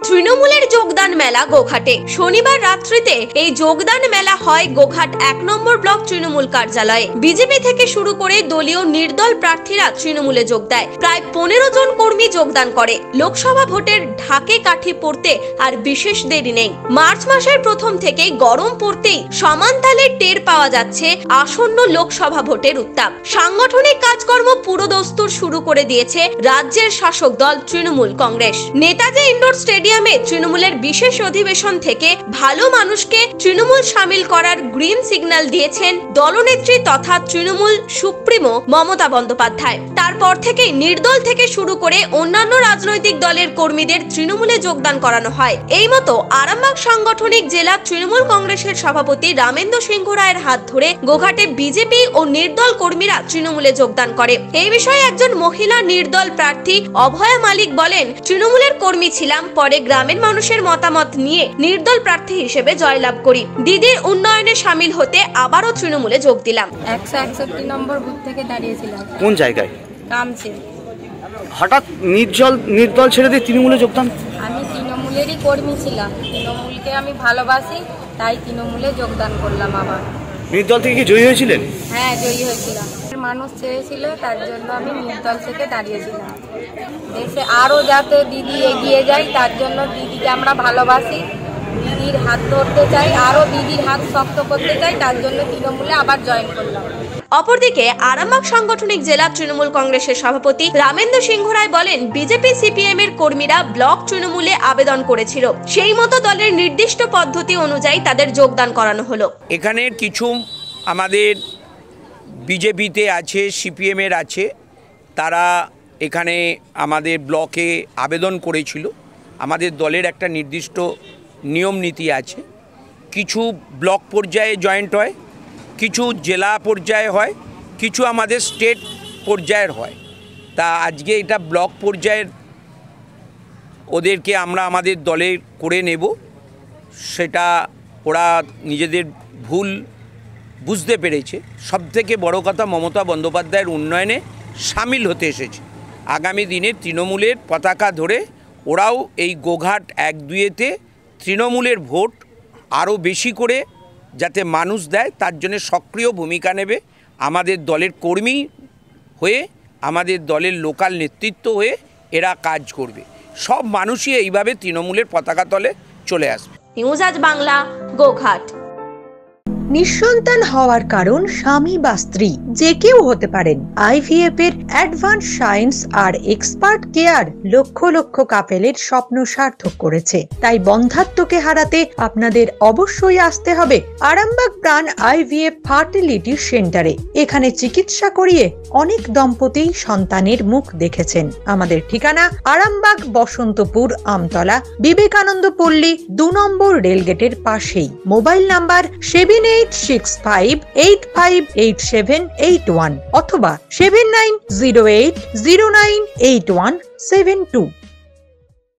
তৃণমূলের যোগদান মেলা গোঘাটে। শনিবার রাত্রিতে এই যোগদান মেলা হয় গোঘাট ১ নম্বর ব্লক তৃণমূল কার্যালয়ে। বিজেপি থেকে শুরু করে দলীয় নির্দল প্রার্থীরা তৃণমূলে যোগ দেয়। প্রায় ১৫ জন কর্মী যোগদান করে। লোকসভা ভোটের ঢাকে কাঠি পড়তে আর বিশেষ দেরি নেই। মার্চ মাসের প্রথম থেকেই গরম পড়তেই সমান তালে টের পাওয়া যাচ্ছে আসন্ন লোকসভা ভোটের উত্তাপ। সাংগঠনিক কাজকর্ম পুরোদস্তুর শুরু করে দিয়েছে রাজ্যের শাসক দল তৃণমূল কংগ্রেস। নেতাজি ইন্ডোর স্টেডিয়ামে তৃণমূলের বিশেষ অধিবেশন থেকে ভালো মানুষকে তৃণমূল সামিল করার গ্রিন সিগন্যাল দিয়েছেন দলনেত্রী তথা তৃণমূল সুপ্রিমো মমতা বন্দ্যোপাধ্যায়। তারপর থেকেই নির্দল থেকে শুরু করে অন্যান্য রাজনৈতিক দলের কর্মীদের তৃণমূলে যোগদান করানো হয়। এই মতো আরামবাগ সাংগঠনিক জেলা তৃণমূল কংগ্রেসের সভাপতি রামেন্দ্র সিংহ রায়ের হাত ধরে গোঘাটে বিজেপি ও নির্দল কর্মীরা তৃণমূলে যোগদান করে। এই বিষয়ে একজন মহিলা নির্দল প্রার্থী অভয়া মালিক বলেন, তৃণমূলের কর্মী ছিলাম, পরে গ্রামের মানুষের মতামত নিয়ে নির্দল প্রার্থী হিসেবে জয়লাভ করি। দিদির উন্নয়নে সামিল হতে আবারও তৃণমূলে যোগ দিলাম। 161 নম্বর বুথ থেকে দাঁড়িয়েছিলাম। কোন জায়গায়? কামচে। হঠাৎ নির্দল ছেড়ে দিয়ে তৃণমূলে যোগদান? আমি তৃণমূলেরই কর্মী ছিলাম, তৃণমূলকে আমি ভালোবাসি, তাই তৃণমূলে যোগদান করলাম। আবার নির্দল থেকে কি জয়ী হয়েছিলেন? হ্যাঁ, জয়ী হয়েছিলাম। মানুষ চেয়েছিল, তার জন্য আমি নির্দল থেকে দাঁড়িয়েছিলাম। দেশে আরও যাতে দিদি এগিয়ে যায়, তার জন্য দিদিকে আমরা ভালোবাসি, দিদির হাত ধরতে চাই, আরও দিদির হাত শক্ত করতে চাই, তার জন্য তৃণমূলে আবার জয়েন করলাম। অপরদিকে আরামবাগ সাংগঠনিক জেলা তৃণমূল কংগ্রেসের সভাপতি রামেন্দ্র সিংহ রায় বলেন, বিজেপি সিপিএম এর কর্মীরা ব্লক তৃণমূলে আবেদন করেছিল, সেই মতো দলের নির্দিষ্ট পদ্ধতি অনুযায়ী তাদের যোগদান করানো হলো। এখানে কিছু আমাদের বিজেপিতে আছে, সিপিএম এর আছে, তারা এখানে আমাদের ব্লকে আবেদন করেছিল। আমাদের দলের একটা নির্দিষ্ট নিয়ম নীতি আছে, কিছু ব্লক পর্যায়ে জয়েন্ট হয়, কিছু জেলা পর্যায়ে হয়, কিছু আমাদের স্টেট পর্যায়ের হয়। তা আজকে এটা ব্লক পর্যায়ের ওদেরকে আমরা আমাদের দলে করে নেব, সেটা ওরা নিজেদের ভুল বুঝতে পেরেছে। সবথেকে বড় কথা, মমতা বন্দ্যোপাধ্যায়ের উন্নয়নে সামিল হতে এসেছে। আগামী দিনে তৃণমূলের পতাকা ধরে ওরাও এই গোঘাট 1-2-তে তৃণমূলের ভোট আরও বেশি করে যাতে মানুষ দেয়, তার জন্য সক্রিয় ভূমিকা নেবে। আমাদের দলের কর্মী হয়ে, আমাদের দলের লোকাল নেতৃত্ব হয়ে এরা কাজ করবে। সব মানুষই এইভাবে তৃণমূলের পতাকা তলে চলে আসবে। নিউজ আজ বাংলা, গোঘাট। নিঃসন্তান হওয়ার কারণ স্বামী বা স্ত্রী যে কেউ হতে পারেন। আইভিএফ এর অ্যাডভান্স সায়েন্স আর এক্সপার্ট কেয়ার লক্ষ লক্ষ কাপেলের স্বপ্ন সার্থক করেছে। তাই বন্ধাত্বকে হারাতে আপনাদের অবশ্যই আসতে হবে আরামবাগ প্রাণ আইভিএফ ফার্টিলিটি সেন্টারে। এখানে চিকিৎসা করিয়ে অনেক দম্পতি সন্তানের মুখ দেখেছেন। আমাদের ঠিকানা আরামবাগ বসন্তপুর আমতলা, বিবেকানন্দ পল্লী 2 নম্বর রেলগেটের পাশেই। মোবাইল নাম্বার 7865858781 অথবা 7908098172।